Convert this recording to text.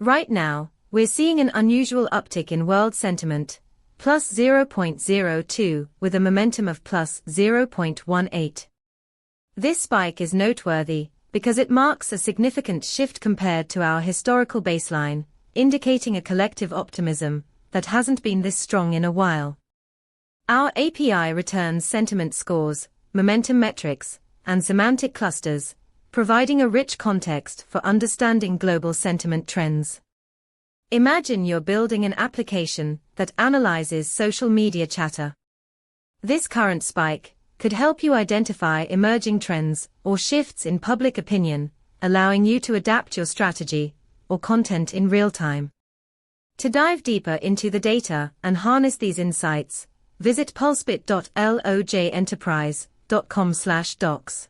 Right now, we're seeing an unusual uptick in world sentiment, plus 0.02 with a momentum of plus 0.18. This spike is noteworthy because it marks a significant shift compared to our historical baseline, indicating a collective optimism that hasn't been this strong in a while. Our API returns sentiment scores, momentum metrics, and semantic clusters, providing a rich context for understanding global sentiment trends. Imagine you're building an application that analyzes social media chatter. This current spike could help you identify emerging trends or shifts in public opinion, allowing you to adapt your strategy or content in real time. To dive deeper into the data and harness these insights, visit pulsebit.lojenterprise.com/docs.